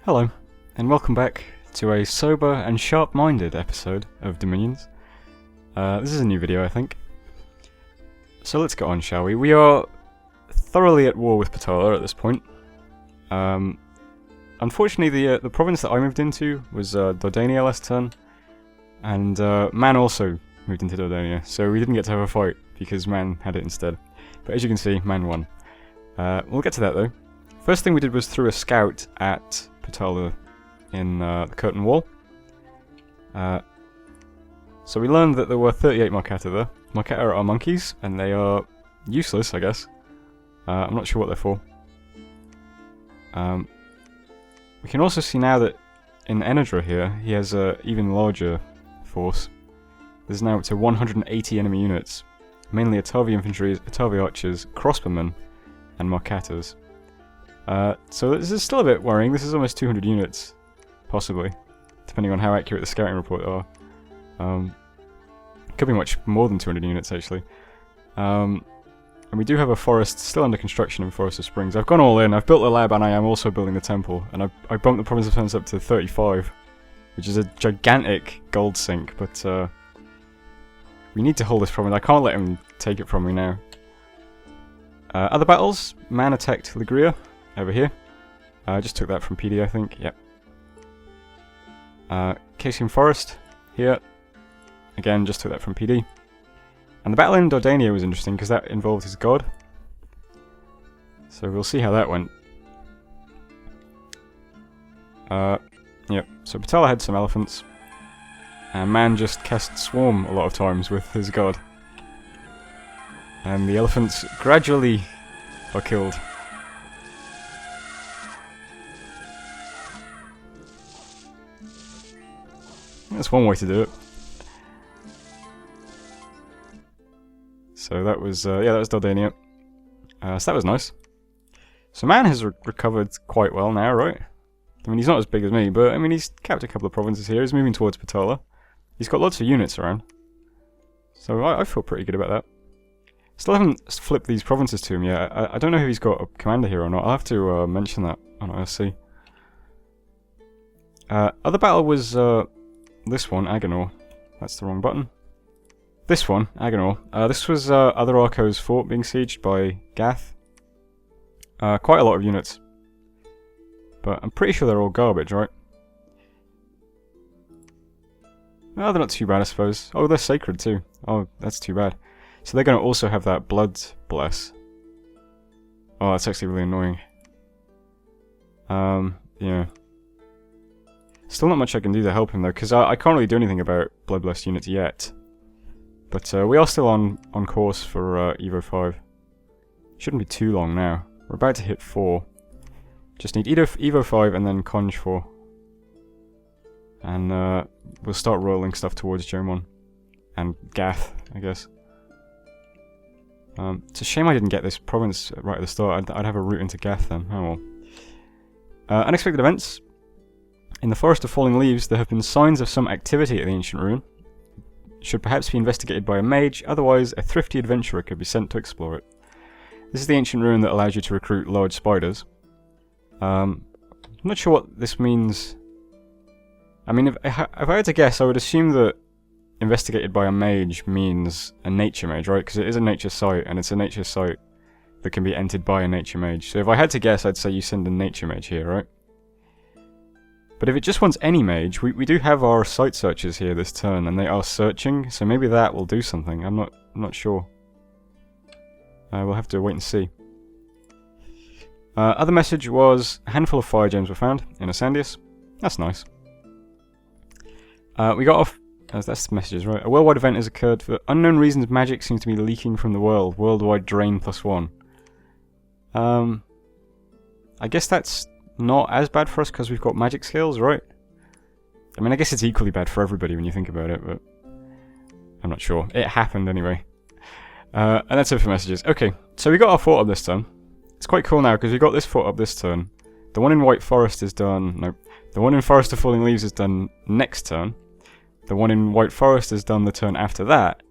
Hello, and welcome back to a sober and sharp-minded episode of Dominions. This is a new video, I think. So let's get on, shall we? We are thoroughly at war with Patala at this point. Unfortunately, the province that I moved into was Dordania last turn, and Man also moved into Dordania, so we didn't get to have a fight because Man had it instead. But as you can see, Man won. We'll get to that though. First thing we did was threw a scout at Patala in the Curtain Wall. So we learned that there were 38 Marcata there. Marcata are monkeys, and they are useless, I guess. I'm not sure what they're for. We can also see now that in Enedra here, he has an even larger force. There's now up to 180 enemy units, mainly Atavi infantry, Atavi archers, crossbowmen, and Marcatas. So this is still a bit worrying. This is almost 200 units, possibly, depending on how accurate the scouting report are. Could be much more than 200 units, actually. And we do have a forest still under construction in Forest of Springs. I've gone all in. I've built the lab, and I am also building the temple. And I bumped the province of defense up to 35, which is a gigantic gold sink. But we need to hold this province. I can't let him take it from me now. Other battles. Man attacked Ligria over here. I just took that from PD, I think. Yep. Casium Forest here. Again, just took that from PD. And the battle in Dordania was interesting because that involved his god. So we'll see how that went. Yep, so Patala had some elephants. And Man just cast Swarm a lot of times with his god. And the elephants gradually are killed. That's one way to do it. So that was, yeah, that was Dordania. So that was nice. So Man has recovered quite well now, right? I mean, he's not as big as me, but I mean, he's capped a couple of provinces here. He's moving towards Patala. He's got lots of units around. So I feel pretty good about that. Still haven't flipped these provinces to him yet. I don't know if he's got a commander here or not. I'll have to mention that on IRC. Other battle was this one, Agonor. That's the wrong button. This one, Agonor. This was other Arco's fort being sieged by Gath. Quite a lot of units. But I'm pretty sure they're all garbage, right? Oh, they're not too bad, I suppose. Oh, they're sacred too. Oh, that's too bad. So they're going to also have that blood bless. Oh, that's actually really annoying. Yeah. Still not much I can do to help him though, because I can't really do anything about blood blessed units yet. But we are still on course for Evo 5. Shouldn't be too long now. We're about to hit 4. Just need Evo 5 and then Conj 4. And we'll start rolling stuff towards Jomon. And Gath, I guess. It's a shame I didn't get this province right at the start. I'd have a route into Gath then. Oh well. Unexpected events. In the Forest of Falling Leaves, there have been signs of some activity at the ancient ruin. It should perhaps be investigated by a mage, otherwise a thrifty adventurer could be sent to explore it. This is the ancient ruin that allows you to recruit large spiders. I'm not sure what this means. I mean, if I had to guess, I would assume that investigated by a mage means a nature mage, right? Because it is a nature site, and it's a nature site that can be entered by a nature mage. So if I had to guess, I'd say you send a nature mage here, right? But if it just wants any mage, we do have our site searchers here this turn, and they are searching, so maybe that will do something. I'm not sure. We'll have to wait and see. Other message was a handful of fire gems were found in Ascendius. That's nice. We got off. That's the messages, right? A worldwide event has occurred. For unknown reasons, magic seems to be leaking from the world. Worldwide drain +1. I guess that's not as bad for us because we've got magic skills, right? I mean, I guess it's equally bad for everybody when you think about it, but I'm not sure. It happened anyway. And that's it for messages. Okay, so we got our fort up this turn. It's quite cool now because we got this fort up this turn. The one in White Forest is done. No, the one in Forest of Falling Leaves is done next turn. The one in White Forest is done the turn after that.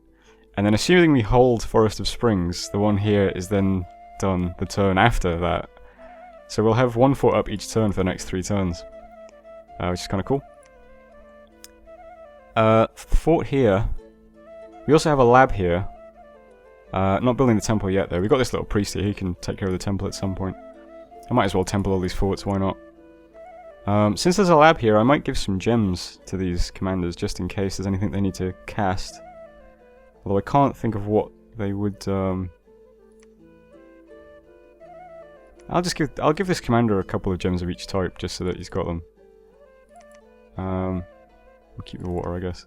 And then assuming we hold Forest of Springs, the one here is then done the turn after that. So we'll have one fort up each turn for the next 3 turns. which is kind of cool. Fort here. We also have a lab here. Not building the temple yet though. We've got this little priest here, he can take care of the temple at some point. I might as well temple all these forts, why not? Since there's a lab here, I might give some gems to these commanders, just in case there's anything they need to cast. Although I can't think of what they would... I'll give this commander a couple of gems of each type, just so that he's got them. We'll keep the water, I guess.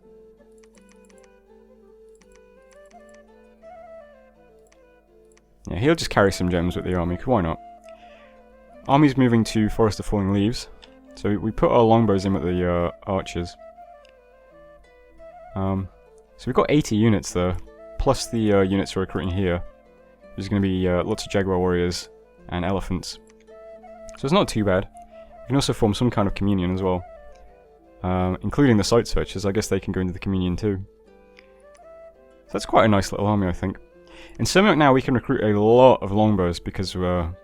Yeah, he'll just carry some gems with the army, 'cause why not? Army's moving to Forest of Falling Leaves. So we put our longbows in with the archers. So we've got 80 units there, plus the units we're recruiting here. There's going to be lots of Jaguar warriors and elephants. So it's not too bad. We can also form some kind of communion as well. Including the sight searchers, I guess they can go into the communion too. So that's quite a nice little army, I think. In Semiok now we can recruit a lot of longbows because of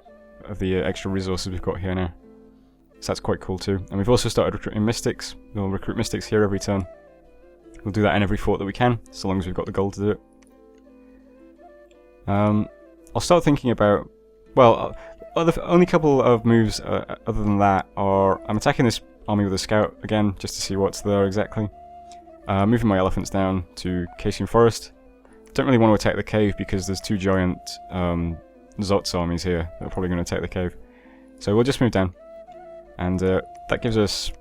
the extra resources we've got here now. So that's quite cool too. And we've also started recruiting mystics. We'll recruit mystics here every turn. We'll do that in every fort that we can, so long as we've got the gold to do it. I'll start thinking about... Well, the only couple of moves other than that are... I'm attacking this army with a scout again, just to see what's there exactly. Moving my elephants down to Caesium Forest. Don't really want to attack the cave because there's two giant Zot's armies here that are probably going to attack the cave. So we'll just move down. And that gives us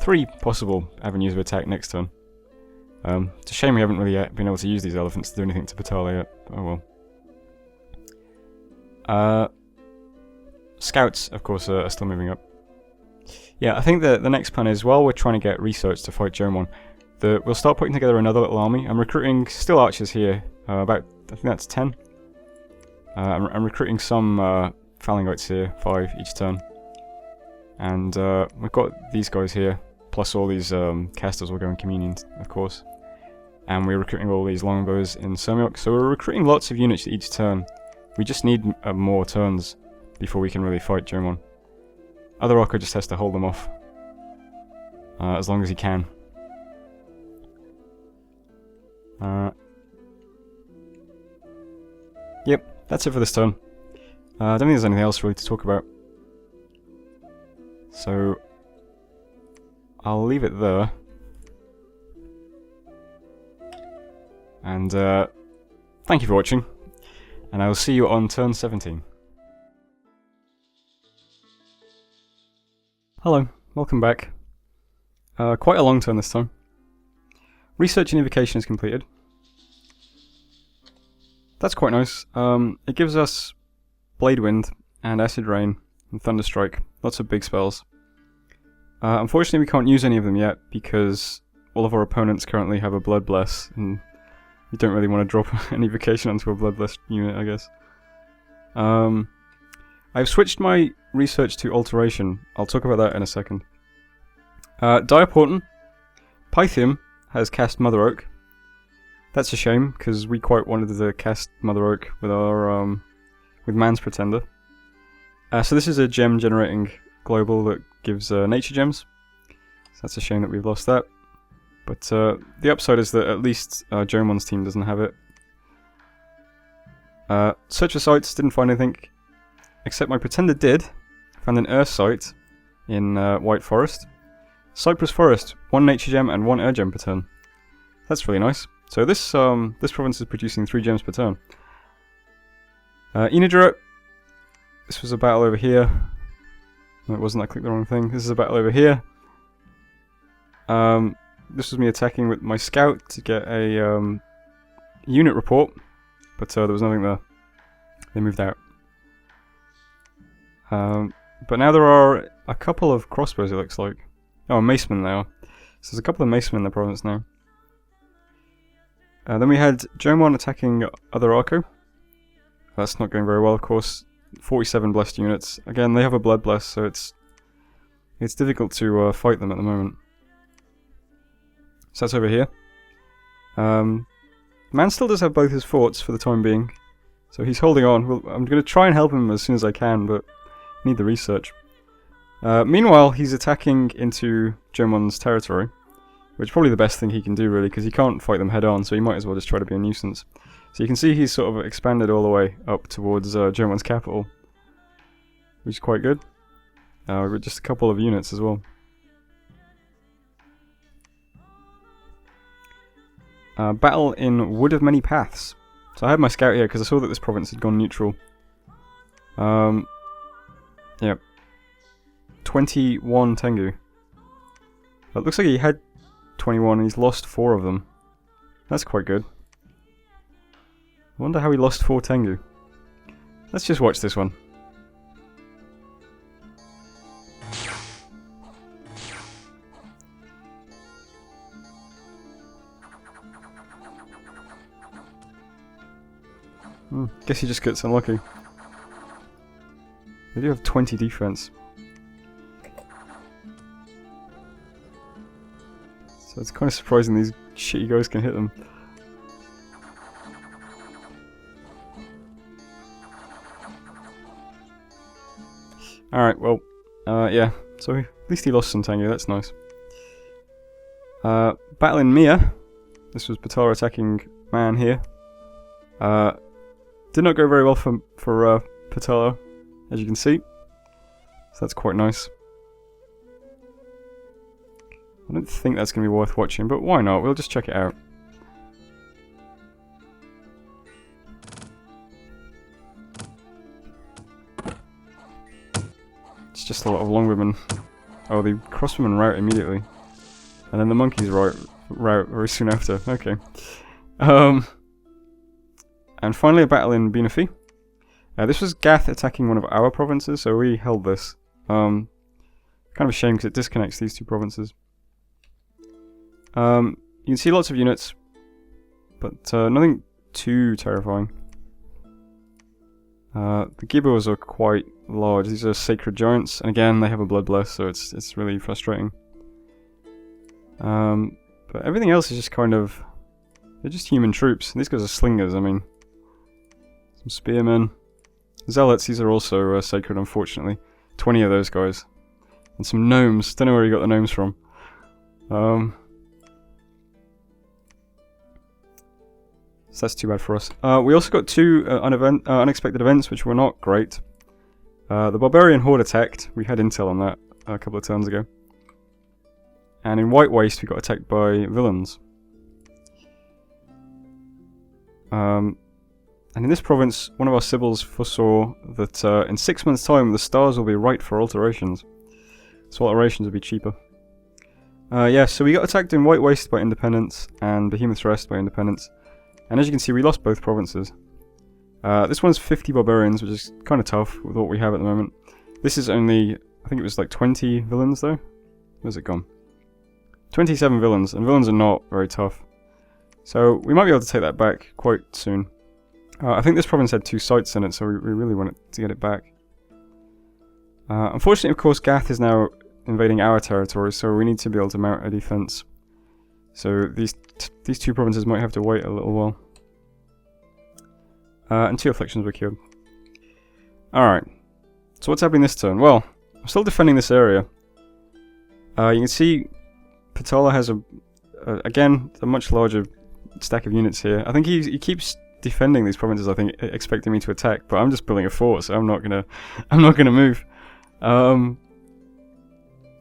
3 possible avenues of attack next turn. It's a shame we haven't really yet been able to use these elephants to do anything to Patala yet. Oh well. Scouts, of course, are still moving up. Yeah, I think the next plan is, while we're trying to get research to fight Jomon, we'll start putting together another little army. I'm recruiting still archers here, I think that's 10. I'm recruiting some Phalangites here, 5 each turn. And we've got these guys here, plus all these casters will go in communion, of course. And we're recruiting all these longbows in Semiok, so we're recruiting lots of units each turn. We just need more turns before we can really fight Jomon. Other Arco just has to hold them off, as long as he can. Yep, that's it for this turn. I don't think there's anything else really to talk about. So, I'll leave it there. And thank you for watching, and I will see you on turn 17. Hello, welcome back. Quite a long turn this time. Research and evocation is completed. That's quite nice. It gives us Blade Wind and Acid Rain and Thunderstrike. Lots of big spells. Unfortunately we can't use any of them yet because all of our opponents currently have a Blood Bless, and you don't really want to drop an evocation onto a Blood Bless unit, I guess. I've switched my research to Alteration. I'll talk about that in a second. Dire Portent. Pythium has cast Mother Oak. That's a shame, because we quite wanted to cast Mother Oak with our with Man's Pretender. So this is a gem generating global that gives nature gems. So that's a shame that we've lost that. But the upside is that at least Jomon's team doesn't have it. Search for sites, didn't find anything. Except my Pretender did. Found an Earth site in White Forest. Cypress Forest, 1 nature gem and 1 Earth gem per turn. That's really nice. So this this province is producing 3 gems per turn. Enidra, this was a battle over here. No, it wasn't, I clicked the wrong thing. This is a battle over here. This was me attacking with my scout to get a unit report, but there was nothing there. They moved out. But now there are a couple of crossbows, it looks like. Oh, macemen they are. So there's a couple of macemen in the province now. Then we had Jomon attacking other Arco. That's not going very well, of course. 47 blessed units. Again, they have a blood bless, so it's difficult to fight them at the moment. So that's over here. Man still does have both his forts for the time being, so he's holding on. I'm going to try and help him as soon as I can, but need the research. Meanwhile, he's attacking into Jomon's territory, which is probably the best thing he can do, really, because he can't fight them head on, so he might as well just try to be a nuisance. So you can see he's sort of expanded all the way up towards Jomon's capital, which is quite good. We've got just a couple of units as well. Battle in Wood of Many Paths. So I had my scout here because I saw that this province had gone neutral. Yep. 21 Tengu. It looks like he had 21 and he's lost 4 of them. That's quite good. I wonder how he lost 4 Tengu. Let's just watch this one. Guess he just gets unlucky. They do have 20 defense. So it's kind of surprising these shitty guys can hit them. Alright, well, yeah. So at least he lost some Tengu, that's nice. Battle in Mia. This was Patala attacking man here. Did not go very well for Patala, as you can see. So that's quite nice. I don't think that's going to be worth watching, but why not? We'll just check it out. It's just a lot of longbowmen. Oh, the crossbowmen rout immediately. And then the monkeys rout very soon after. Okay. And finally a battle in Binafi. This was Gath attacking one of our provinces, so we held this. Kind of a shame because it disconnects these two provinces. You can see lots of units, but nothing too terrifying. The Gibbos are quite large. These are sacred giants, and again they have a blood bless, so it's really frustrating. But everything else is just kind of, they're just human troops. These guys are slingers. I mean, some spearmen, zealots. These are also sacred, unfortunately. 20 of those guys, and some gnomes. Don't know where he got the gnomes from. So that's too bad for us. We also got 2 unexpected events, which were not great. The Barbarian Horde attacked. We had intel on that a couple of turns ago. And in White Waste, we got attacked by villains. And in this province, one of our Sibyls foresaw that in 6 months' time, the stars will be right for alterations. So alterations will be cheaper. Yeah, so we got attacked in White Waste by Independence and Behemoth's Rest by Independence. And as you can see, we lost both provinces. This one's 50 barbarians, which is kind of tough with what we have at the moment. This is only, I think it was like 20 villains though. Where's it gone? 27 villains, and villains are not very tough. So we might be able to take that back quite soon. I think this province had 2 sites in it, so we really want to get it back. Unfortunately, of course, Gath is now invading our territory, so we need to be able to mount a defense. So these 2 provinces might have to wait a little while. And 2 afflictions were cured. Alright. So what's happening this turn? Well, I'm still defending this area. You can see Patala has again a much larger stack of units here. I think he keeps defending these provinces, I think, expecting me to attack, but I'm just building a fort, so I'm not gonna move.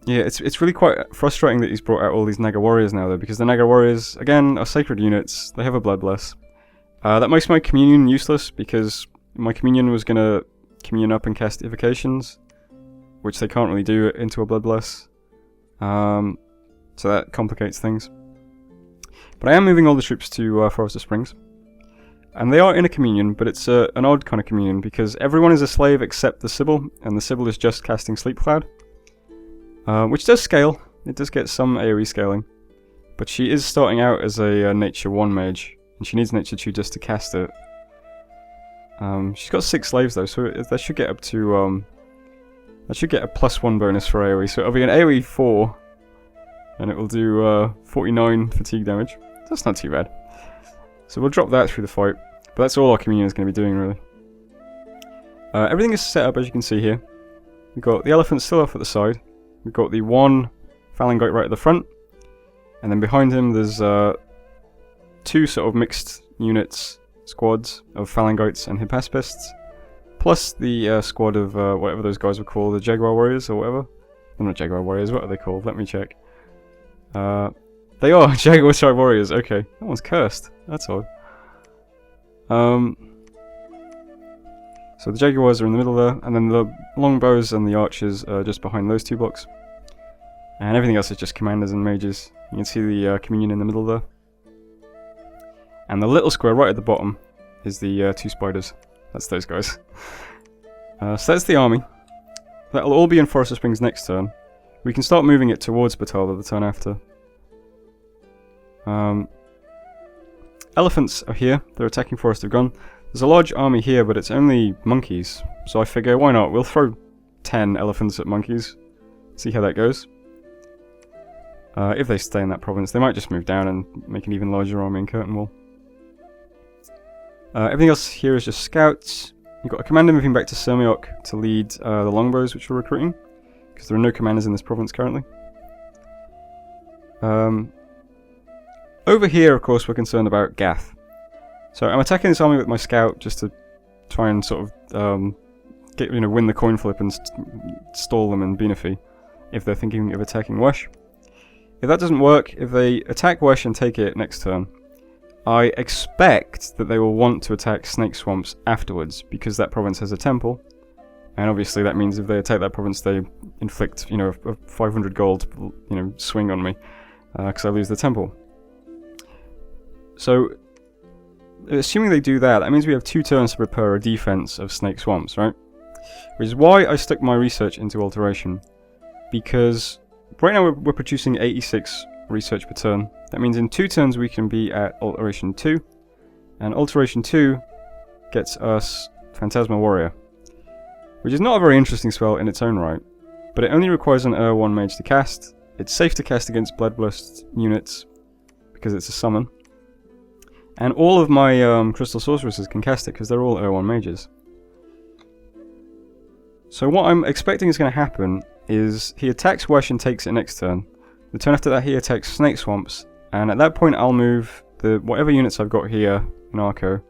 Yeah, it's really quite frustrating that he's brought out all these Naga warriors now, though, because the Naga warriors, again, are sacred units. They have a blood bless. That makes my communion useless, because my communion was gonna communion up and cast evocations, which they can't really do into a blood bless. So that complicates things. But I am moving all the troops to Forest of Springs. And they are in a communion, but it's an odd kind of communion, because everyone is a slave except the Sibyl, and the Sibyl is just casting Sleep Cloud. Which does scale. It does get some AoE scaling. But she is starting out as a Nature 1 mage, and she needs Nature 2 just to cast it. She's got 6 slaves though, so that should get up to... that should get a +1 bonus for AoE, so it'll be an AoE 4, and it will do 49 fatigue damage. That's not too bad. So we'll drop that through the fight, but that's all our communion is going to be doing, really. Everything is set up, as you can see here. We've got the elephant still off at the side. We've got the one phalangite right at the front. And then behind him there's two sort of mixed units, squads of phalangites and hippaspists. Plus the squad of whatever those guys were called, the Jaguar Warriors or whatever. They're not Jaguar Warriors, what are they called? Let me check. They are Jaguar Warriors, okay. That one's cursed, that's odd. So the Jaguars are in the middle there, and then the longbows and the archers are just behind those two blocks. And everything else is just commanders and mages. You can see the communion in the middle there. And the little square right at the bottom is the two spiders. That's those guys. So that's the army. That'll all be in Forest of Springs next turn. We can start moving it towards Patala the turn after. Elephants are here. They're attacking Forest of Gun. There's a large army here, but it's only monkeys. So I figure, why not? We'll throw 10 elephants at monkeys. See how that goes. If they stay in that province, they might just move down and make an even larger army in Curtain everything else here is just scouts. You've got a commander moving back to Sermiok to lead the longbows, which we're recruiting, because there are no commanders in this province currently. Over here, of course, we're concerned about Gath. So I'm attacking this army with my scout just to try and sort of win the coin flip and stall them in Benefi if they're thinking of attacking Wesh. If that doesn't work, if they attack Wesh and take it next turn, I expect that they will want to attack Snake Swamps afterwards, because that province has a temple, and obviously that means if they attack that province they inflict, a 500 gold, swing on me, because I lose the temple. So, assuming they do that, that means we have 2 turns to prepare a defense of Snake Swamps, right? Which is why I stuck my research into Alteration, because right now we're producing 86 research per turn. That means in 2 turns we can be at Alteration 2, and Alteration 2 gets us Phantasmal Warrior, which is not a very interesting spell in its own right, but it only requires an 1 mage to cast. It's safe to cast against Bloodlust units, because it's a summon, and all of my Crystal Sorceresses can cast it, because they're all 1 mages. So what I'm expecting is going to happen is he attacks Wesh and takes it next turn. The turn after that he attacks Snake Swamps, and at that point I'll move the whatever units I've got here in Arco,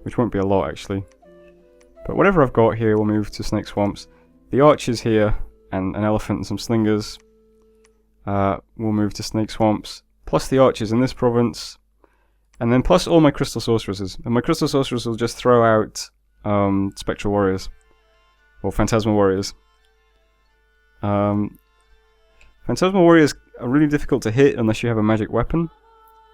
which won't be a lot actually, but whatever I've got here will move to Snake Swamps. The archers here, and an elephant and some slingers, will move to Snake Swamps, plus the archers in this province, and then plus all my Crystal Sorceresses. And my Crystal Sorceresses will just throw out Spectral Warriors, or Phantasmal Warriors. Phantasmal Warriors are really difficult to hit unless you have a magic weapon,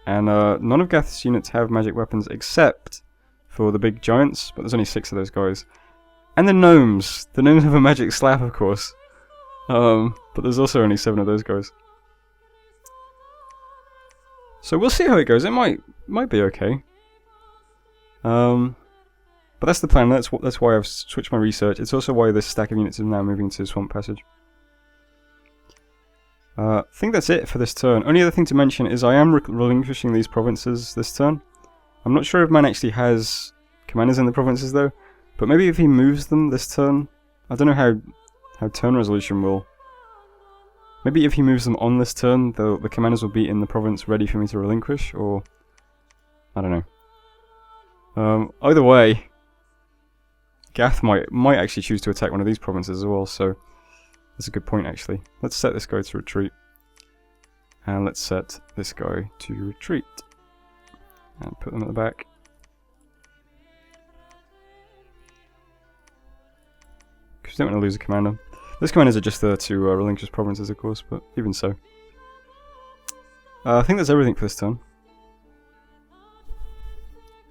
and none of Gath's units have magic weapons except for the big giants, but there's only 6 of those guys. And the gnomes! The gnomes have a magic slap, of course, but there's also only 7 of those guys. So we'll see how it goes. It might be okay. But that's the plan. That's why I've switched my research. It's also why this stack of units is now moving to Swamp Passage. I think that's it for this turn. Only other thing to mention is I am relinquishing these provinces this turn. I'm not sure if man actually has commanders in the provinces though, but maybe if he moves them this turn. I don't know how turn resolution will. Maybe if he moves them on this turn, the commanders will be in the province ready for me to relinquish, or I don't know. Either way, Gath might actually choose to attack one of these provinces as well, so that's a good point actually. Let's set this guy to retreat. And let's set this guy to retreat. And put them at the back. Because we don't want to lose a commander. Those commanders are just there to relinquish provinces of course, but even so. I think that's everything for this turn.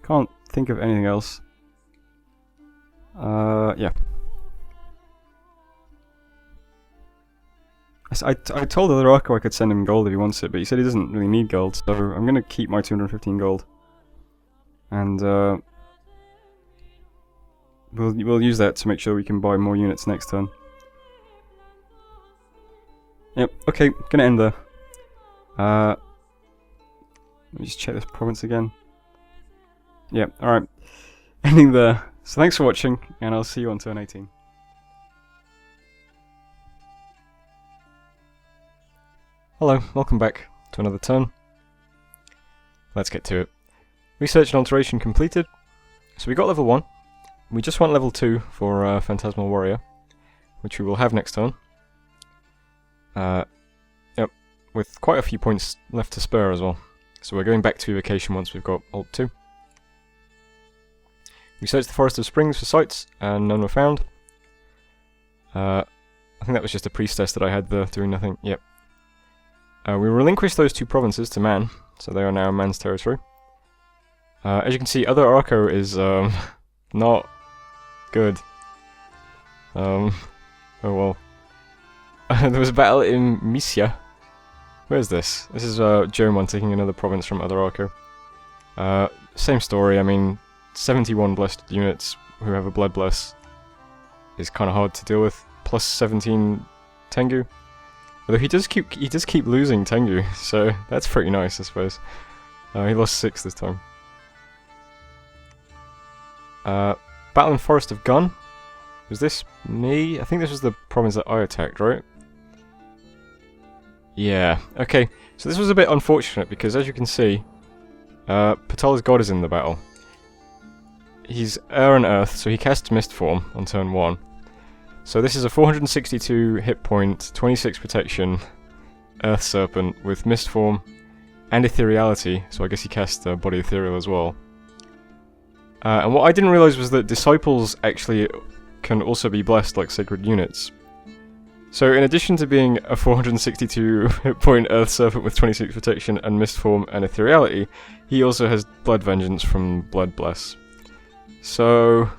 Can't think of anything else. Yeah. I told the other Arco I could send him gold if he wants it, but he said he doesn't really need gold, so I'm going to keep my 215 gold. And we'll use that to make sure we can buy more units next turn. Yep, okay, gonna end there. Let me just check this province again. Yep, alright. Ending there. So thanks for watching, and I'll see you on turn 18. Hello, welcome back to another turn. Let's get to it. Research and alteration completed. So we got level 1. We just want level 2 for Phantasmal Warrior, which we will have next turn. Yep, with quite a few points left to spare as well. So we're going back to evocation once we've got Alt 2. We searched the Forest of Springs for sites, and none were found. I think that was just a priestess that I had there doing nothing. Yep. We relinquished those 2 provinces to Man, so they are now Man's territory. As you can see, other Arco is not good. Oh well. There was a battle in Abysia. Where's this? This is Jomon taking another province from other Arco. Same story, I mean, 71 blessed units who have a Blood Bless is kind of hard to deal with. Plus 17 Tengu. Although he does keep losing Tengu, so that's pretty nice, I suppose. He lost 6 this time. Battle in Forest of Gun. Was this me? I think this was the province that I attacked, right? Yeah, okay. So this was a bit unfortunate because, as you can see, Patala's god is in the battle. He's air and earth, so he casts Mist Form on turn 1. So this is a 462 hit point, 26 protection, Earth Serpent with Mist Form and Ethereality, so I guess he cast Body Ethereal as well. And what I didn't realise was that Disciples actually can also be blessed like sacred units. So in addition to being a 462 hit point Earth Serpent with 26 protection and Mist Form and Ethereality, he also has Blood Vengeance from Blood Bless. So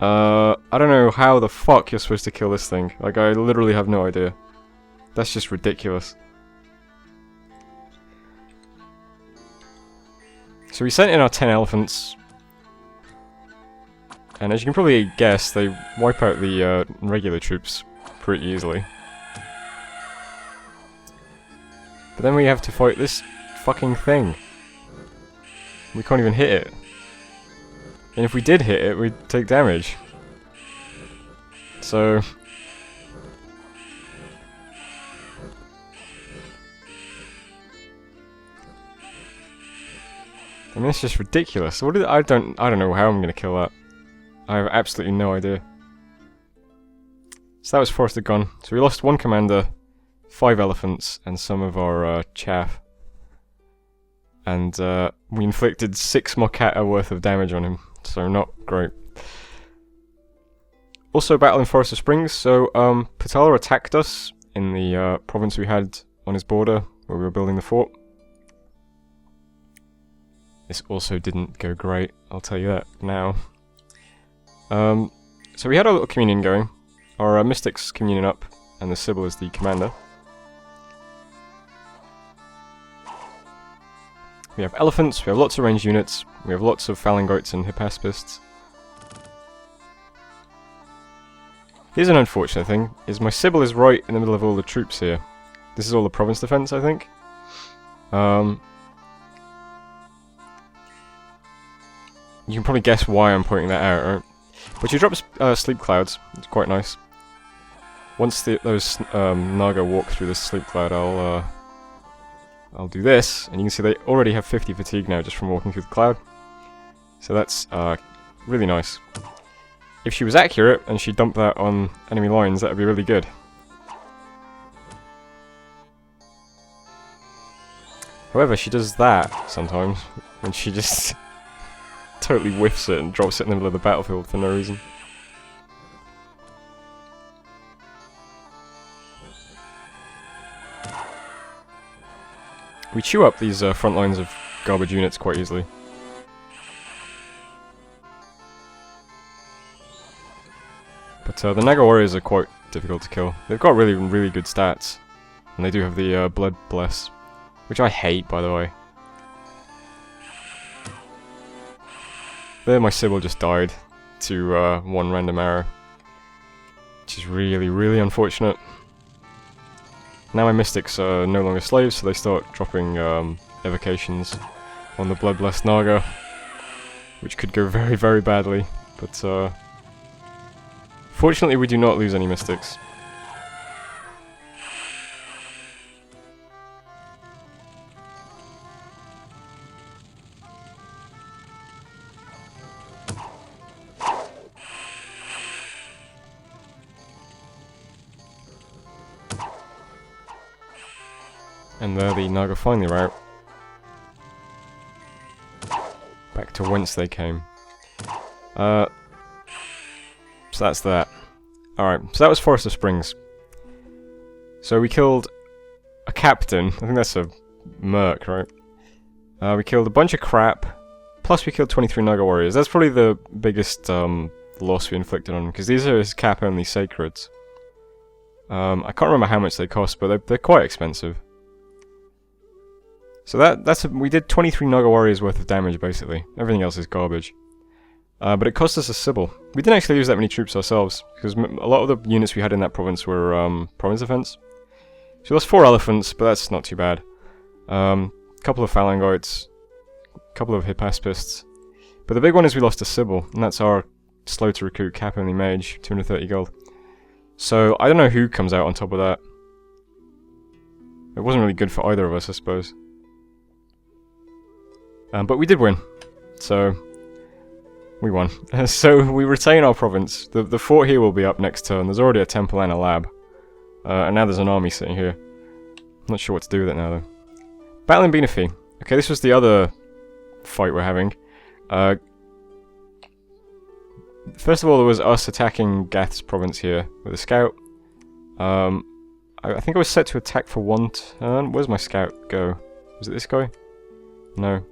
I don't know how the fuck you're supposed to kill this thing. Like, I literally have no idea. That's just ridiculous. So we sent in our 10 elephants. And as you can probably guess, they wipe out the regular troops pretty easily. But then we have to fight this fucking thing. We can't even hit it. And if we did hit it, we'd take damage. So I mean, it's just ridiculous. What I don't know how I'm gonna kill that. I have absolutely no idea. So that was Forest of Gun. So we lost 1 commander, 5 elephants, and some of our chaff. And we inflicted 6 Mokata worth of damage on him. So not great. Also battle in Forest of Springs. So Patala attacked us in the province we had on his border where we were building the fort. This also didn't go great, I'll tell you that now. So we had our little communion going. Our Mystics communion up, and the Sibyl is the commander. We have elephants, we have lots of ranged units, we have lots of phalangoites and hippaspists. Here's an unfortunate thing, is my Sibyl is right in the middle of all the troops here. This is all the province defense, I think. You can probably guess why I'm pointing that out, right? But she drops sleep clouds, it's quite nice. Once those Naga walk through this sleep cloud, I'll do this, and you can see they already have 50 fatigue now just from walking through the cloud. So that's really nice. If she was accurate and she dumped that on enemy lines, that would be really good. However, she does that sometimes, when she just totally whiffs it and drops it in the middle of the battlefield for no reason. We chew up these front lines of garbage units quite easily. But the Naga warriors are quite difficult to kill. They've got really, really good stats. And they do have the Blood Bless. Which I hate, by the way. There my Sibyl just died to 1 random arrow. Which is really, really unfortunate. Now my Mystics are no longer slaves, so they start dropping evocations on the Blood Blessed Naga. Which could go very, very badly. But fortunately we do not lose any Mystics. And there the Naga finally rout. Back to whence they came. So that's that. Alright, so that was Forest of Springs. So we killed a captain. I think that's a merc, right? We killed a bunch of crap. Plus we killed 23 Naga warriors. That's probably the biggest loss we inflicted on him, because these are his cap-only sacreds. I can't remember how much they cost, but they're quite expensive. So we did 23 Naga warriors worth of damage, basically. Everything else is garbage. But it cost us a Sybil. We didn't actually lose that many troops ourselves, because a lot of the units we had in that province were province defense. So we lost 4 elephants, but that's not too bad. Couple of phalangoids, couple of hippaspists. But the big one is we lost a Sybil, and that's our slow to recruit cap-only mage, 230 gold. So I don't know who comes out on top of that. It wasn't really good for either of us, I suppose. But we did win, so we won. So we retain our province. The fort here will be up next turn. There's already a temple and a lab. And now there's an army sitting here. I'm not sure what to do with it now, though. Battle in Benefi. Okay, this was the other fight we're having. First of all, there was us attacking Gath's province here with a scout. I think I was set to attack for 1 turn. Where's my scout go? Was it this guy? No.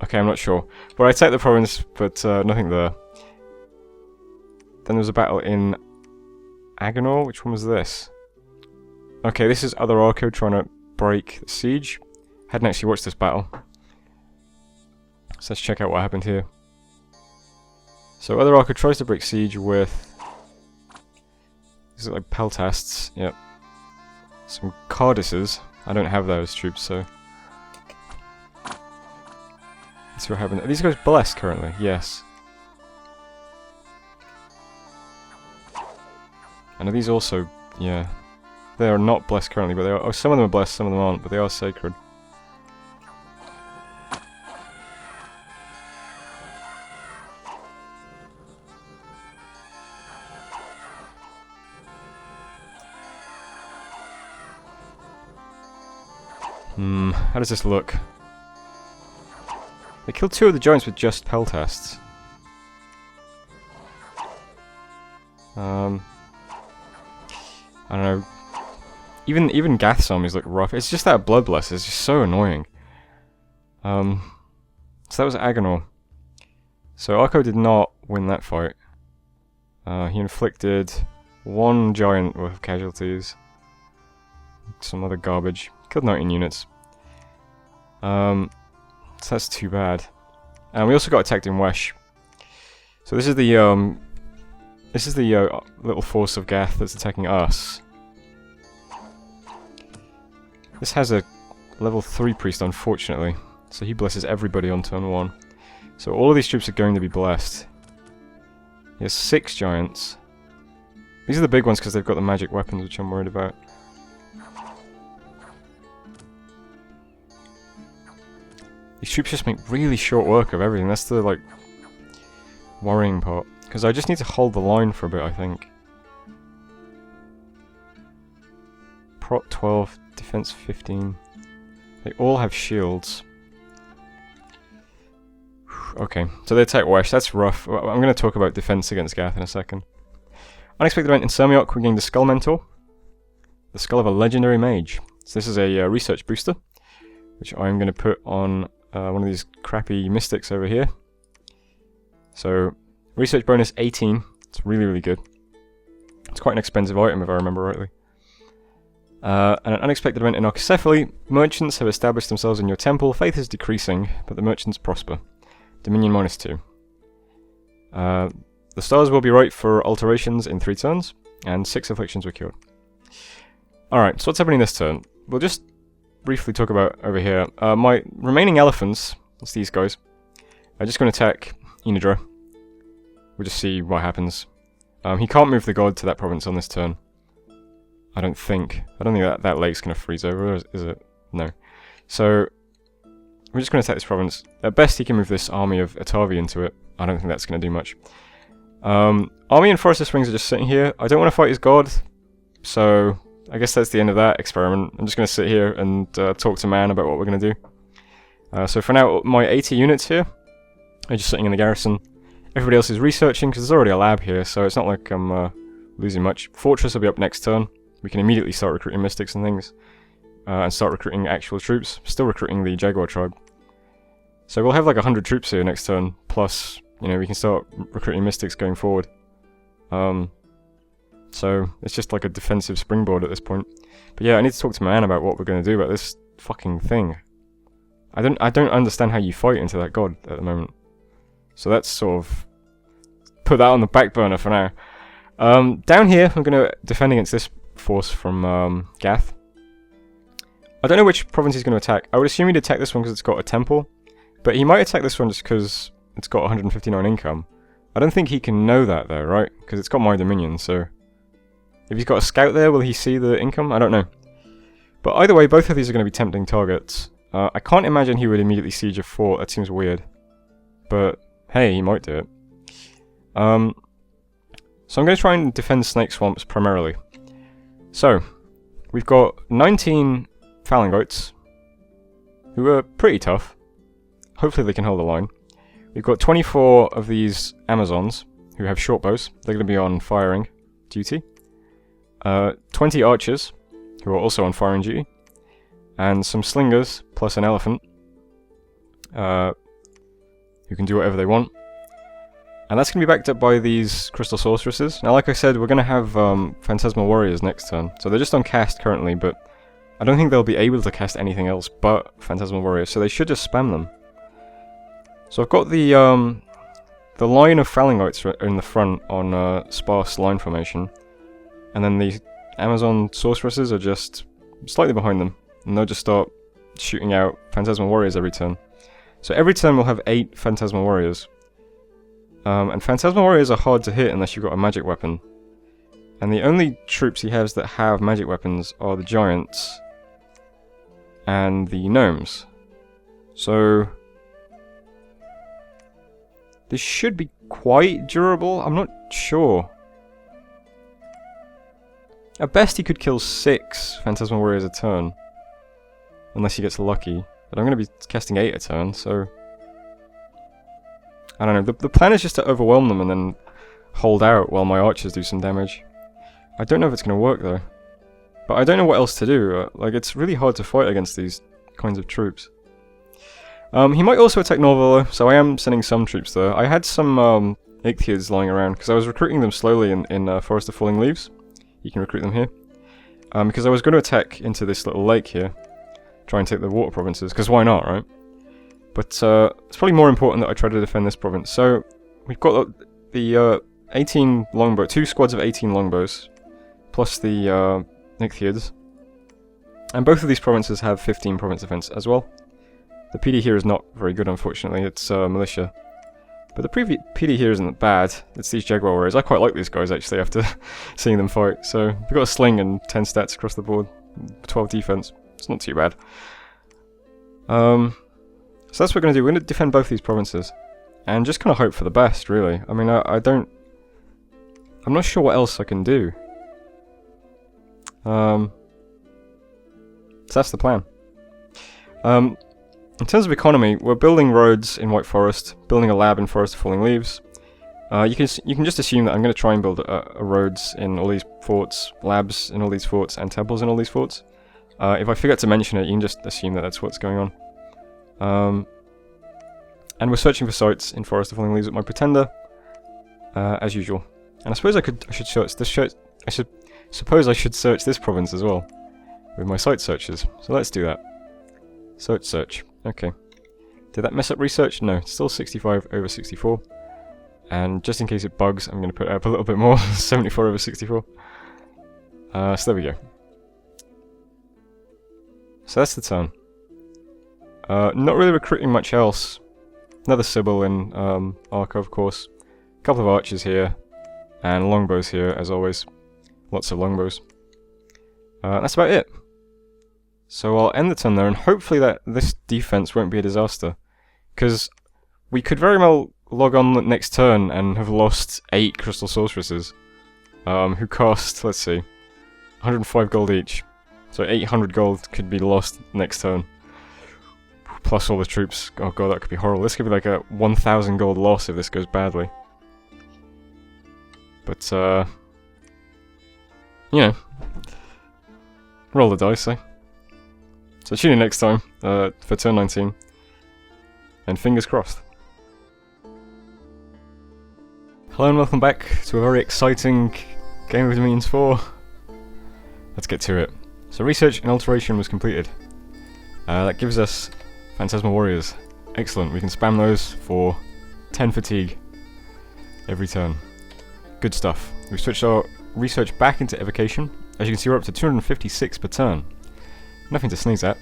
Okay, I'm not sure. But I attacked the province, but nothing there. Then there was a battle in Agonor. Which one was this? Okay, this is other Arco trying to break the siege. Hadn't actually watched this battle. So let's check out what happened here. So other Arco tries to break siege with... Is it like peltasts? Yep. Some Cardises. I don't have those troops, so... Let's see what happened. Are these guys blessed currently? Yes. And are these also... Yeah. They are not blessed currently, but they are... Oh, some of them are blessed, some of them aren't, but they are sacred. How does this look? They killed 2 of the giants with just peltasts. I don't know. Even Gath's armies look rough. It's just that bloodlust is just so annoying. So that was Agonor. So Arco did not win that fight. He inflicted 1 giant worth of casualties. Some other garbage. Killed 19 units. So that's too bad. And we also got attacked in Wesh. So this is the little force of Gath that's attacking us. This has a level 3 priest, unfortunately. So he blesses everybody on turn 1. So all of these troops are going to be blessed. He has 6 giants. These are the big ones because they've got the magic weapons, which I'm worried about. These troops just make really short work of everything. That's the, like, worrying part. Because I just need to hold the line for a bit, I think. Prot 12, defense 15. They all have shields. Okay, so they attack Wesh. That's rough. I'm going to talk about defense against Gath in a second. Unexpected event in Sermiok, we gained the Skull Mentor. The skull of a legendary mage. So this is a research booster, which I'm going to put on one of these crappy mystics over here. So, research bonus 18. It's really, really good. It's quite an expensive item if I remember rightly. And an unexpected event in Arcoscephale. Merchants have established themselves in your temple. Faith is decreasing, but the merchants prosper. Dominion minus 2. The stars will be right for alterations in 3 turns, and 6 afflictions were cured. Alright, so what's happening this turn? We'll just briefly talk about over here. My remaining elephants, that's these guys, are just going to attack Inadra. We'll just see what happens. He can't move the god to that province on this turn. I don't think that lake's going to freeze over, is it? No. So, we're just going to attack this province. At best, he can move this army of Atavi into it. I don't think that's going to do much. Army and Forest of Springs are just sitting here. I don't want to fight his god. So I guess that's the end of that experiment. I'm just going to sit here and talk to man about what we're going to do. So for now, my 80 units here are just sitting in the garrison. Everybody else is researching, because there's already a lab here, so it's not like I'm losing much. Fortress will be up next turn. We can immediately start recruiting mystics and things. And start recruiting actual troops. Still recruiting the Jaguar tribe. So we'll have like 100 troops here next turn, plus, you know, we can start recruiting mystics going forward. So it's just like a defensive springboard at this point. But yeah, I need to talk to my man about what we're going to do about this fucking thing. I don't understand how you fight into that god at the moment. So let's sort of put that on the back burner for now. Down here, I'm going to defend against this force from Gath. I don't know which province he's going to attack. I would assume he'd attack this one because it's got a temple. But he might attack this one just because it's got 159 income. I don't think he can know that though, right? Because it's got my dominion, so... If he's got a scout there, will he see the income? I don't know. But either way, both of these are going to be tempting targets. I can't imagine he would immediately siege a fort. That seems weird. But, hey, he might do it. So I'm going to try and defend snake swamps primarily. So, we've got 19 phalangites, who are pretty tough. Hopefully they can hold the line. We've got 24 of these Amazons, who have short bows. They're going to be on firing duty. 20 archers, who are also on firing duty. And some slingers, plus an elephant, who can do whatever they want. And that's going to be backed up by these crystal sorceresses. Now, like I said, we're going to have phantasmal warriors next turn. So they're just on cast currently, but I don't think they'll be able to cast anything else but phantasmal warriors. So they should just spam them. So I've got the line of phalangites in the front on sparse line formation. And then the Amazon sorceresses are just slightly behind them. And they'll just start shooting out phantasmal warriors every turn. So every turn we'll have 8 phantasmal warriors. And phantasmal warriors are hard to hit unless you've got a magic weapon. And the only troops he has that have magic weapons are the giants and the gnomes. So this should be quite durable. I'm not sure. At best he could kill 6 phantasmal warriors a turn. Unless he gets lucky. But I'm going to be casting 8 a turn, so... I don't know, the plan is just to overwhelm them and then hold out while my archers do some damage. I don't know if it's going to work though. But I don't know what else to do. Like, it's really hard to fight against these kinds of troops. He might also attack Norvala, so I am sending some troops there. I had some Ichthyos lying around, because I was recruiting them slowly in Forest of Falling Leaves. You can recruit them here. Because I was going to attack into this little lake here. Try and take the water provinces, because why not, right? But it's probably more important that I try to defend this province. So we've got the 18 longbow, 2 squads of 18 longbows, plus the Ichthyos. And both of these provinces have 15 province defense as well. The PD here is not very good, unfortunately. It's militia. But the PD here isn't bad. It's these Jaguar warriors. I quite like these guys, actually, after seeing them fight. So we've got a sling and 10 stats across the board. 12 defense. It's not too bad. So that's what we're going to do. We're going to defend both these provinces. And just kind of hope for the best, really. I mean, I'm not sure what else I can do. So that's the plan. In terms of economy, we're building roads in White Forest, building a lab in Forest of Falling Leaves. You can just assume that I'm going to try and build roads in all these forts, labs in all these forts, and temples in all these forts. If I forget to mention it, you can just assume that that's what's going on. And we're searching for sites in Forest of Falling Leaves with my pretender, as usual. And I suppose I should search this. Suppose I should search this province as well with my site searches. So let's do that. Search. Okay. Did that mess up research? No, it's still 65 over 64. And just in case it bugs, I'm going to put it up a little bit more. 74 over 64. So there we go. So that's the turn. Not really recruiting much else. Another Sybil in Arco, of course. A couple of archers here. And longbows here, as always. Lots of longbows. That's about it. So I'll end the turn there, and hopefully that this defense won't be a disaster. Because we could very well log on next turn and have lost 8 Crystal Sorceresses. Who cost, let's see, 105 gold each. So 800 gold could be lost next turn. Plus all the troops. Oh god, that could be horrible. This could be like a 1,000 gold loss if this goes badly. But, you know. Roll the dice, eh? So tune in next time for turn 19. And fingers crossed. Hello and welcome back to a very exciting Game of Dominions 4. Let's get to it. So research and alteration was completed. That gives us Phantasmal Warriors. Excellent, we can spam those for 10 fatigue every turn. Good stuff. We've switched our research back into evocation. As you can see, we're up to 256 per turn. Nothing to sneeze at.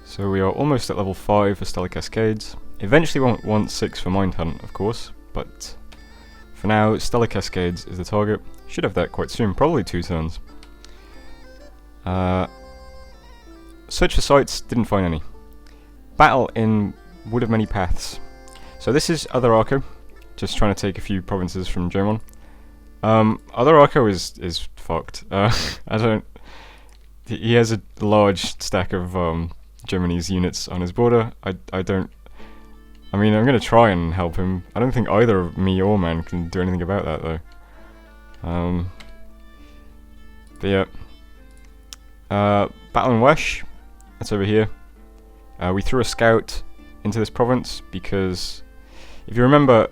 So we are almost at level 5 for Stellar Cascades. Eventually we want 6 for Mind Hunt, of course, but for now, Stellar Cascades is the target. Should have that quite soon, probably 2 turns. Search for sites, didn't find any. Battle in Wood of Many Paths. So this is other Arco, just trying to take a few provinces from Jomon. Other Arco is fucked. I don't... He has a large stack of Germany's units on his border. I don't... I mean, I'm going to try and help him. I don't think either me or Man can do anything about that, though. But yeah. Battle in Wesh. That's over here. We threw a scout into this province because... If you remember,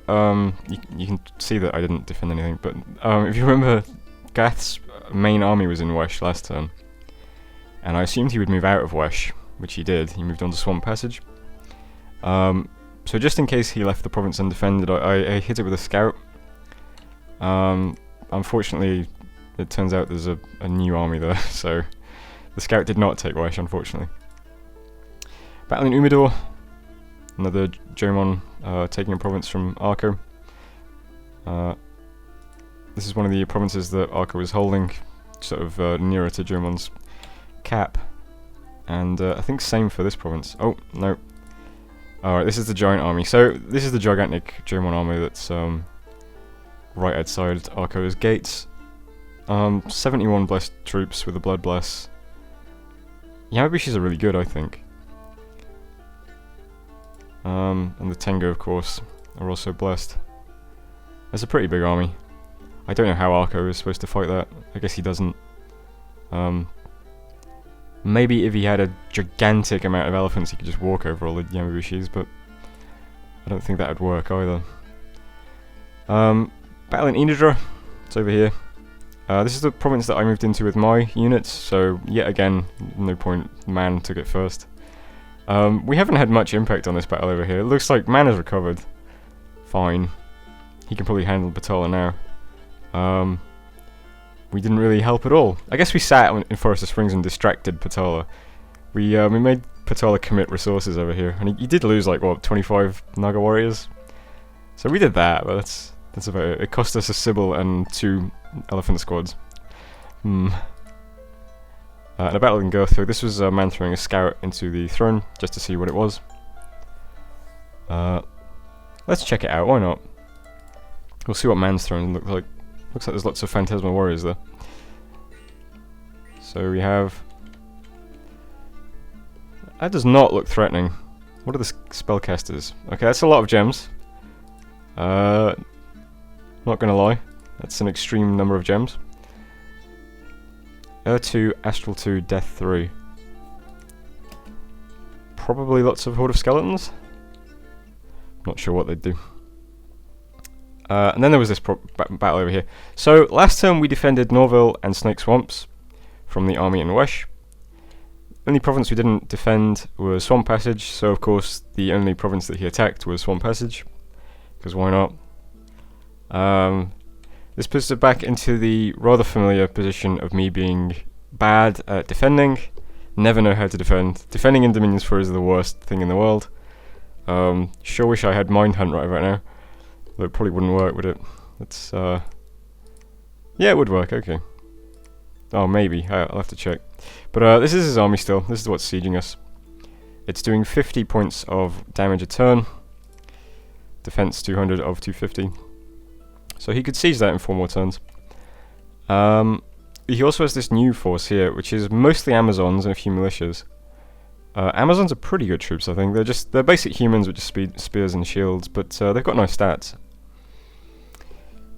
you can see that I didn't defend anything, but if you remember, Gath's main army was in Wesh last turn. And I assumed he would move out of Wesh, which he did. He moved on to Swamp Passage. So just in case he left the province undefended, I hit it with a scout. Unfortunately, it turns out there's a new army there, so the scout did not take Wesh, unfortunately. Battle in Umidor. Another Jomon taking a province from Arco. This is one of the provinces that Arco is holding, sort of nearer to Jomon's cap. And I think same for this province. Oh, no. Alright, this is the giant army. So, this is the gigantic Jomon army that's right outside Arco's gates. 71 blessed troops with the Blood Bless. Yeah, Abyssias are really good, I think. And the Tengu, of course, are also blessed. That's a pretty big army. I don't know how Arco is supposed to fight that. I guess he doesn't. Maybe if he had a gigantic amount of elephants, he could just walk over all the Yamabushis, but I don't think that would work either. Battle in Inidra. It's over here. This is the province that I moved into with my units, so yet again, no point, Man took it first. We haven't had much impact on this battle over here. It looks like Man has recovered. Fine. He can probably handle Patala now. We didn't really help at all. I guess we sat in Forest of Springs and distracted Patala. We made Patala commit resources over here, and he did lose like what 25 Naga warriors. So we did that, but that's about it. It cost us a Sybil and 2 elephant squads. And a battle in Gath. This was a Man throwing a scout into the throne just to see what it was. Let's check it out. Why not? We'll see what Man's throne looks like. Looks like there's lots of Phantasmal Warriors there. So we have... That does not look threatening. What are the spellcasters? Okay, that's a lot of gems. Not gonna lie. That's an extreme number of gems. 2, Astral 2, Death 3. Probably lots of Horde of Skeletons. Not sure what they'd do. And then there was this battle over here. So, last turn we defended Norville and Snake Swamps from the army in Wesh. The only province we didn't defend was Swamp Passage, so of course the only province that he attacked was Swamp Passage. Because why not? This puts it back into the rather familiar position of me being bad at defending. Never know how to defend. Defending in Dominions 4 is the worst thing in the world. Sure wish I had Mind Hunt right now. Though it probably wouldn't work, would it? It's, yeah, it would work, okay. Oh, maybe. I'll have to check. But this is his army still. This is what's sieging us. It's doing 50 points of damage a turn. Defense 200 of 250. So he could siege that in 4 more turns. he also has this new force here, which is mostly Amazons and a few militias. Amazons are pretty good troops, I think. They're basic humans with just spears and shields, but they've got nice stats.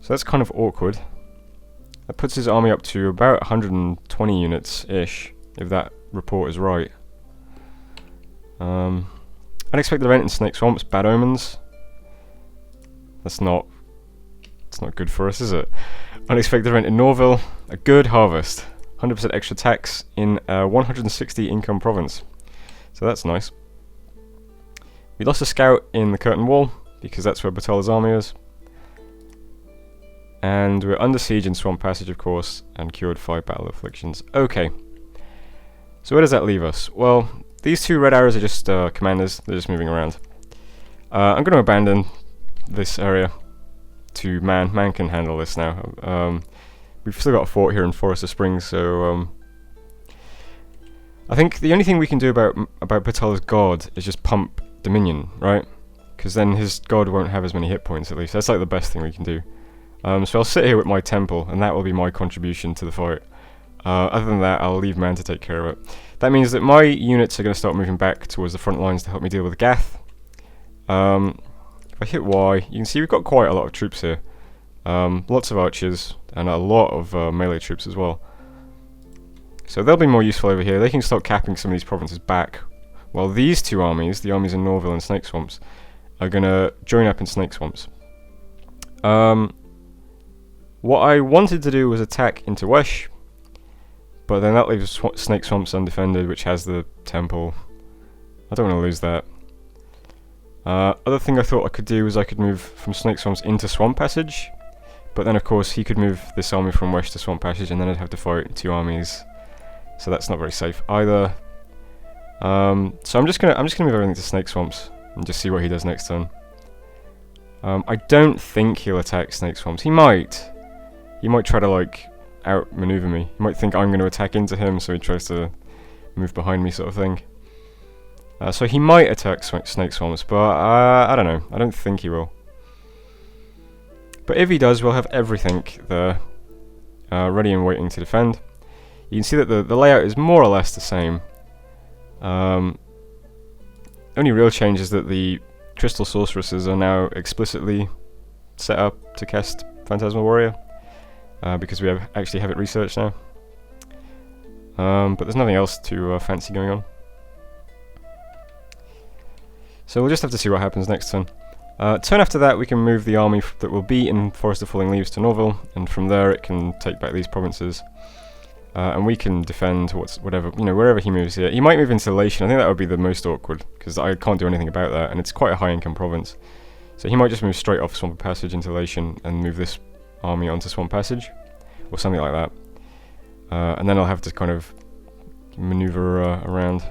So that's kind of awkward. That puts his army up to about 120 units-ish, if that report is right. Unexpected event in Snake Swamps, bad omens. It's not good for us, is it? Unexpected event in Norville, a good harvest. 100% extra tax in 160 income province. So that's nice. We lost a scout in the Curtain Wall, because that's where Patala's army is. And we're under siege in Swamp Passage, of course, and cured 5 battle afflictions. Okay. So where does that leave us? Well, these 2 red arrows are just commanders. They're just moving around. I'm going to abandon this area to Man. Man can handle this now. We've still got a fort here in Forest of Springs, so I think the only thing we can do about Patala's god is just pump Dominion, right? Because then his god won't have as many hit points, at least. That's like the best thing we can do. So I'll sit here with my temple, and that will be my contribution to the fight. Other than that, I'll leave Man to take care of it. That means that my units are going to start moving back towards the front lines to help me deal with Gath. If I hit Y, you can see we've got quite a lot of troops here. Lots of archers, and a lot of melee troops as well. So they'll be more useful over here. They can start capping some of these provinces back. While these 2 armies, the armies in Norville and Snake Swamps, are going to join up in Snake Swamps. What I wanted to do was attack into Wesh, but then that leaves Snake Swamps undefended, which has the temple. I don't want to lose that. Other thing I thought I could do was I could move from Snake Swamps into Swamp Passage, but then of course he could move this army from Wesh to Swamp Passage, and then I'd have to fight 2 armies. So that's not very safe either. So I'm just gonna move everything to Snake Swamps and just see what he does next turn. I don't think he'll attack Snake Swamps. He might try to like outmaneuver me. He might think I'm going to attack into him, so he tries to move behind me, sort of thing. So he might attack Snake Swamps, but I don't know. I don't think he will. But if he does, we'll have everything there ready and waiting to defend. You can see that the layout is more or less the same. Only real change is that the Crystal Sorceresses are now explicitly set up to cast Phantasmal Warrior, because we actually have it researched now. But there's nothing else to fancy going on. So we'll just have to see what happens next turn. Turn after that, we can move the army that will be in Forest of Falling Leaves to Norville, and from there it can take back these provinces. And we can defend wherever he moves here. He might move into Lation. I think that would be the most awkward, because I can't do anything about that, and it's quite a high income province. So he might just move straight off Swamp Passage into Lation and move this army onto Swamp Passage, or something like that. And then I'll have to kind of maneuver around.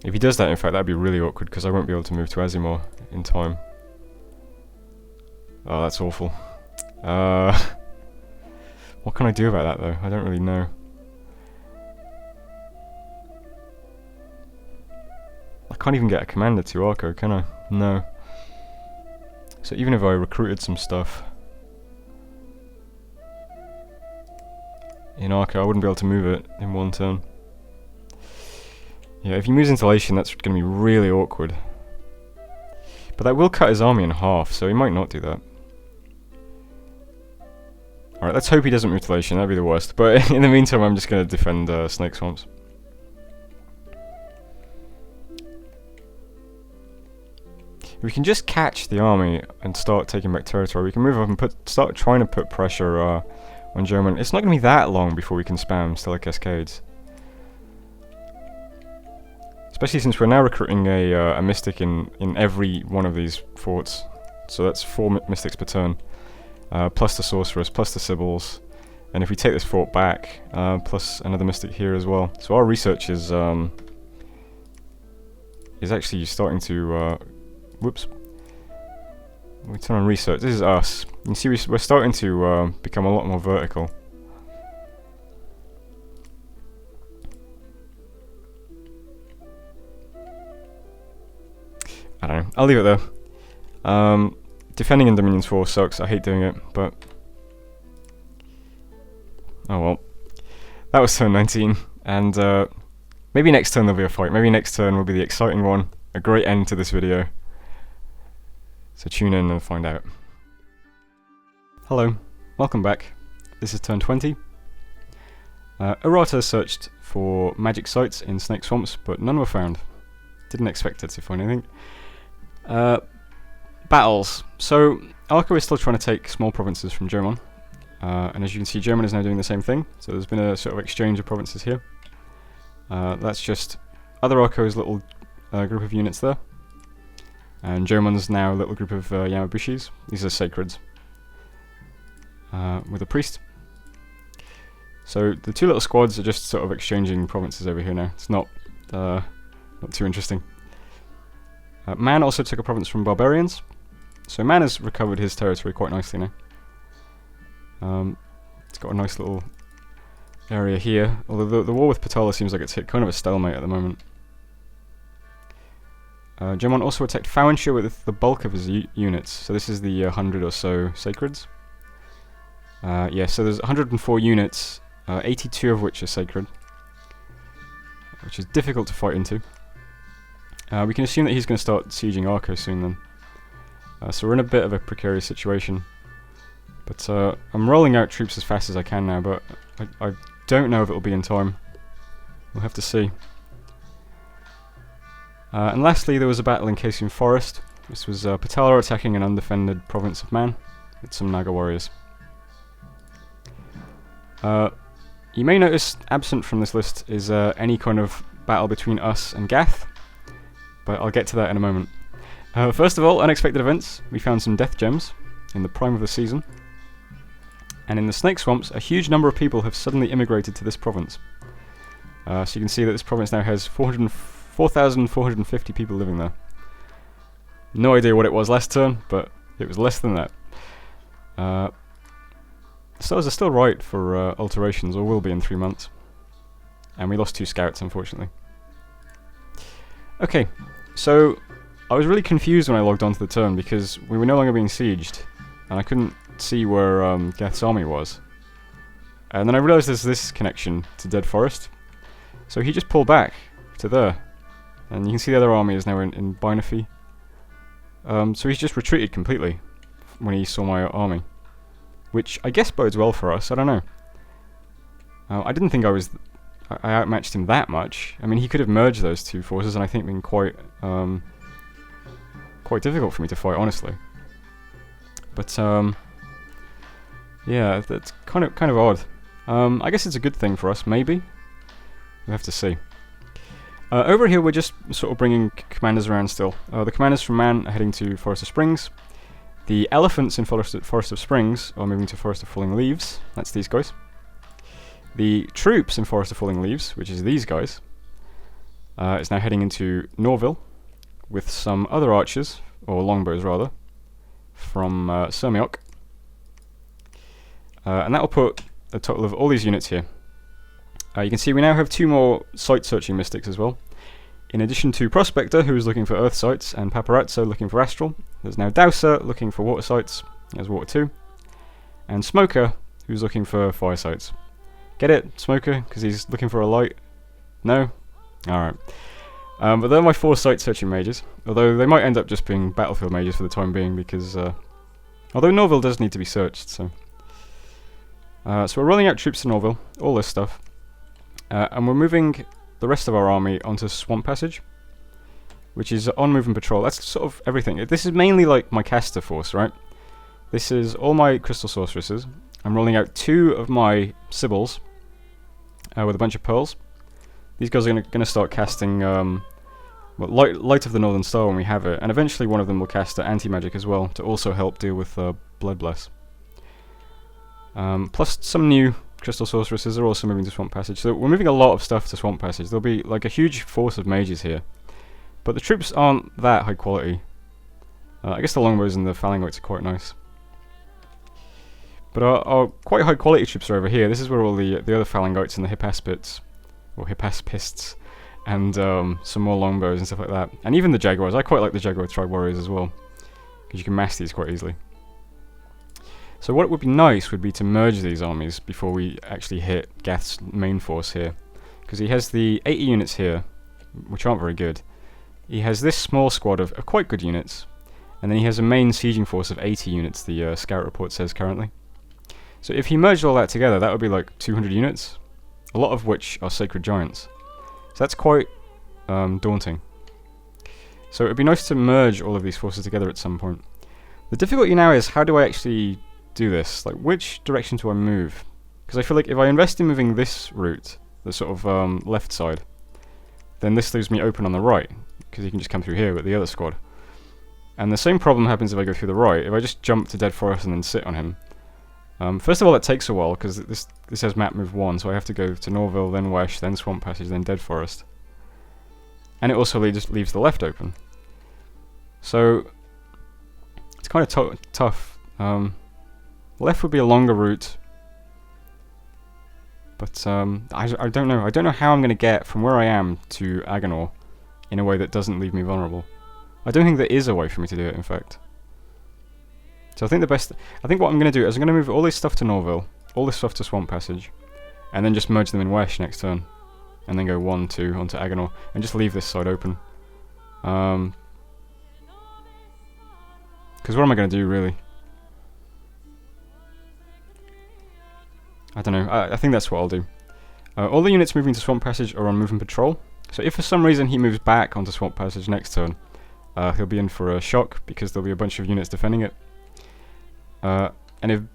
If he does that, in fact, that'd be really awkward, because I won't be able to move to Azimor in time. Oh, that's awful. What can I do about that, though? I don't really know. I can't even get a commander to Arco, can I? No. So even if I recruited some stuff in Arco, I wouldn't be able to move it in one turn. Yeah, if he moves into Lation, that's going to be really awkward. But that will cut his army in half, so he might not do that. Alright, let's hope he doesn't move to Lation, that'd be the worst. But in the meantime, I'm just going to defend Snake Swamps. If we can just catch the army and start taking back territory, we can move up and start trying to put pressure on Jomon. It's not going to be that long before we can spam Stellar Cascades. Especially since we're now recruiting a Mystic in every one of these forts. So that's 4 Mystics per turn. Plus the Sorceress, plus the Sibyls. And if we take this fort back, plus another Mystic here as well. So our research is actually starting to... whoops. We turn on research. This is us. You see we're starting to become a lot more vertical. I don't know. I'll leave it there. Defending in Dominion's 4 sucks. I hate doing it, but Oh well. That was turn 19, and maybe next turn there'll be a fight. Maybe next turn will be the exciting one. A great end to this video. So tune in and find out. Hello, welcome back. This is turn 20. Errata searched for magic sites in snake swamps, but none were found. Didn't expect her to find anything. Battles. So Arco is still trying to take small provinces from Jomon. And as you can see, Jomon is now doing the same thing. So there's been a sort of exchange of provinces here. That's just other Arco's little group of units there. And Jomon's now a little group of Yamabushis. These are sacreds. With a priest. So the two little squads are just sort of exchanging provinces over here now. It's not too interesting. Man also took a province from barbarians. So Man has recovered his territory quite nicely now. It's got a nice little area here. Although the war with Patala seems like it's hit kind of a stalemate at the moment. Jomon also attacked Fawenshire with the bulk of his units. So this is the 100 or so sacreds. Yeah, so there's 104 units, 82 of which are sacred, which is difficult to fight into. We can assume that he's going to start sieging Arco soon then. So we're in a bit of a precarious situation. But I'm rolling out troops as fast as I can now, but I don't know if it'll be in time. We'll have to see. And lastly, there was a battle in Pythium Forest. This was Patala attacking an undefended province of Man with some Naga warriors. You may notice absent from this list is any kind of battle between us and Gath, but I'll get to that in a moment. First of all, unexpected events. We found some death gems in the prime of the season. And in the snake swamps, a huge number of people have suddenly immigrated to this province. So you can see that this province now has 4,450 people living there. No idea what it was last turn, but it was less than that. Stars are still right for alterations, or will be in 3 months. And we lost 2 scouts, unfortunately. Okay, so I was really confused when I logged onto the turn because we were no longer being sieged, and I couldn't see where Gath's army was. And then I realised there's this connection to Dead Forest, so he just pulled back to there. And you can see the other army is now in Binafi. So he's just retreated completely when he saw my army. Which I guess bodes well for us, I don't know. I didn't think I outmatched him that much. I mean, he could have merged those two forces and I think been quite difficult for me to fight, honestly. But yeah, that's kind of odd. I guess it's a good thing for us, maybe. We'll have to see. Over here we're just sort of bringing commanders around still. The commanders from Man are heading to Forest of Springs. The elephants in Forest of Springs are moving to Forest of Falling Leaves. That's these guys. The troops in Forest of Falling Leaves, which is these guys, is now heading into Norville with some other archers, or longbows rather, from Sermiok. And that will put a total of all these units here. You can see we now have 2 more site-searching mystics as well. In addition to Prospector, who is looking for earth sites, and Paparazzo looking for astral, there's now Dowser looking for water sites, there's water 2, and Smoker, who's looking for fire sites. Get it, Smoker, because he's looking for a light? No? Alright. But they're my 4 site-searching mages, although they might end up just being battlefield mages for the time being, because, although Norville does need to be searched, so... so we're rolling out troops to Norville, all this stuff, and we're moving the rest of our army onto Swamp Passage, which is on move and patrol. That's sort of everything. This is mainly like my caster force, right? This is all my crystal sorceresses. I'm rolling out 2 of my Sibyls with a bunch of pearls. These guys are going to start casting Light of the Northern Star when we have it, and eventually one of them will cast anti-magic as well to also help deal with Blood Bless. Plus some new crystal sorceresses are also moving to Swamp Passage, so we're moving a lot of stuff to Swamp Passage. There'll be like a huge force of mages here, but the troops aren't that high quality. I guess the longbows and the phalangoites are quite nice, but our quite high quality troops are over here. This is where all the other phalangoites and the hippaspists, or hippaspists, and some more longbows and stuff like that, and even the jaguars. I quite like the jaguar tribe warriors as well, because you can mass these quite easily. So what would be nice would be to merge these armies before we actually hit Gath's main force here. Because he has the 80 units here, which aren't very good. He has this small squad of quite good units. And then he has a main sieging force of 80 units, the scout report says currently. So if he merged all that together, that would be like 200 units. A lot of which are Sacred Giants. So that's quite daunting. So it would be nice to merge all of these forces together at some point. The difficulty now is, how do I actually do this? Like, which direction do I move? Because I feel like if I invest in moving this route, the sort of left side, then this leaves me open on the right, because he can just come through here with the other squad. And the same problem happens if I go through the right. If I just jump to Dead Forest and then sit on him. First of all, that takes a while, because this says map move 1, so I have to go to Norville, then Wesh, then Swamp Passage, then Dead Forest. And it also just leaves the left open. So it's kind of tough. Left would be a longer route, but I don't know. I don't know how I'm going to get from where I am to Agonor in a way that doesn't leave me vulnerable. I don't think there is a way for me to do it, in fact. So I think what I'm going to do is I'm going to move all this stuff to Norville, all this stuff to Swamp Passage, and then just merge them in Wesh next turn, and then go 1, 2 onto Agonor, and just leave this side open. Because what am I going to do, really? I don't know. I think that's what I'll do. All the units moving to Swamp Passage are on moving patrol. So if for some reason he moves back onto Swamp Passage next turn, he'll be in for a shock because there'll be a bunch of units defending it. And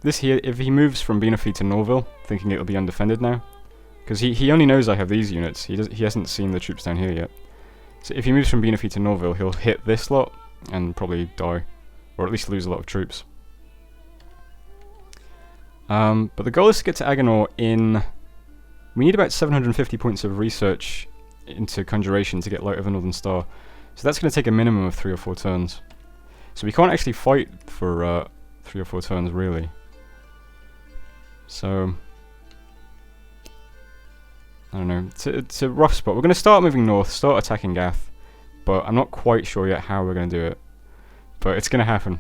if he moves from Beanafleet to Norville, thinking it'll be undefended now, because he only knows I have these units. He hasn't seen the troops down here yet. So if he moves from Beanafleet to Norville, he'll hit this lot and probably die, or at least lose a lot of troops. But the goal is to get to Agonor in... We need about 750 points of research into Conjuration to get Light of the Northern Star. So that's going to take a minimum of 3 or 4 turns. So we can't actually fight for 3 or 4 turns, really. So... I don't know. It's a rough spot. We're going to start moving north, start attacking Gath. But I'm not quite sure yet how we're going to do it. But it's going to happen.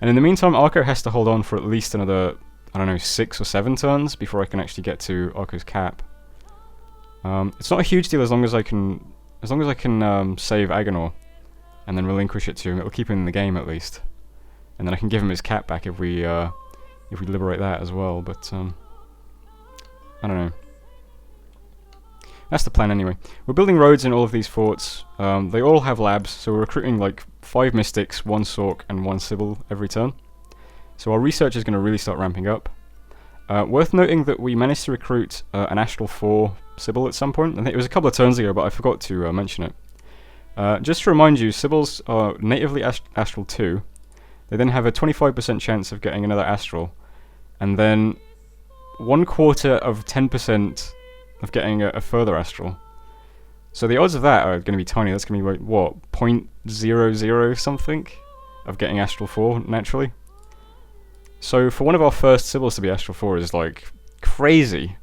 And in the meantime, Arco has to hold on for at least another... I don't know, 6 or 7 turns before I can actually get to Arco's cap. It's not a huge deal as long as I can save Agonor and then relinquish it to him. It'll keep him in the game at least, and then I can give him his cap back if we liberate that as well. But I don't know. That's the plan anyway. We're building roads in all of these forts. They all have labs, so we're recruiting like 5 Mystics, 1 Sork, and 1 Sibyl every turn. So our research is going to really start ramping up. Worth noting that we managed to recruit an Astral 4 Sibyl at some point. I think it was a couple of turns ago, but I forgot to mention it. Just to remind you, Sibyls are natively Astral 2. They then have a 25% chance of getting another Astral. And then 1/4 of 10% of getting a further Astral. So the odds of that are going to be tiny. That's going to be, like, what, 0.00 something of getting Astral 4 naturally? So for one of our first Sibyls to be Astral 4 is like crazy.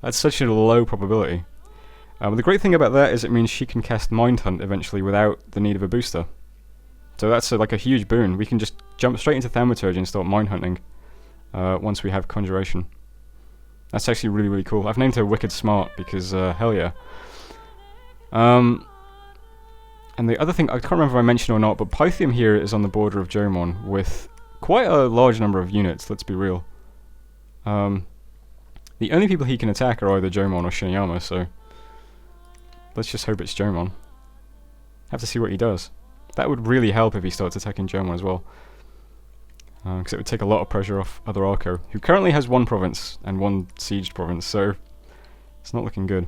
That's such a low probability. But the great thing about that is it means she can cast Mind Hunt eventually without the need of a booster. So that's like a huge boon. We can just jump straight into Thaumaturgy and start Mind Hunting once we have Conjuration. That's actually really, really cool. I've named her Wicked Smart because hell yeah. And the other thing, I can't remember if I mentioned or not, but Pythium here is on the border of Jomon with quite a large number of units, let's be real. The only people he can attack are either Jomon or Shinuyama, so let's just hope it's Jomon. Have to see what he does. That would really help if he starts attacking Jomon as well. Because it would take a lot of pressure off other Arco, who currently has 1 province and 1 sieged province, so it's not looking good.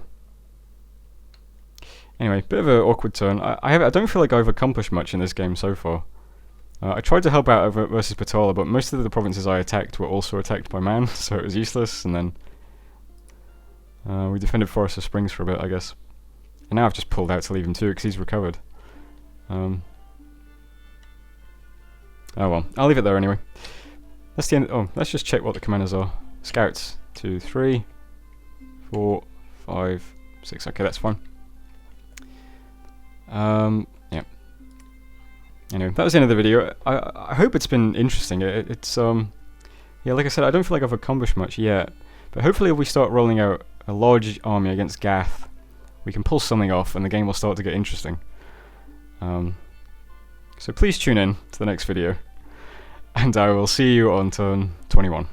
Anyway, bit of an awkward turn. I don't feel like I've accomplished much in this game so far. I tried to help out over versus Patala, but most of the provinces I attacked were also attacked by man, so it was useless, and then we defended Forest of Springs for a bit, I guess. And now I've just pulled out to leave him too, because he's recovered. Oh well, I'll leave it there anyway. That's the end. Oh, let's just check what the commanders are. Scouts, 2, 3, 4, 5, 6. Okay, that's fine. Yeah. Anyway, that was the end of the video. I hope it's been interesting. It's Yeah, like I said, I don't feel like I've accomplished much yet, but hopefully if we start rolling out a large army against Gath, we can pull something off and the game will start to get interesting. So please tune in to the next video, and I will see you on turn 21.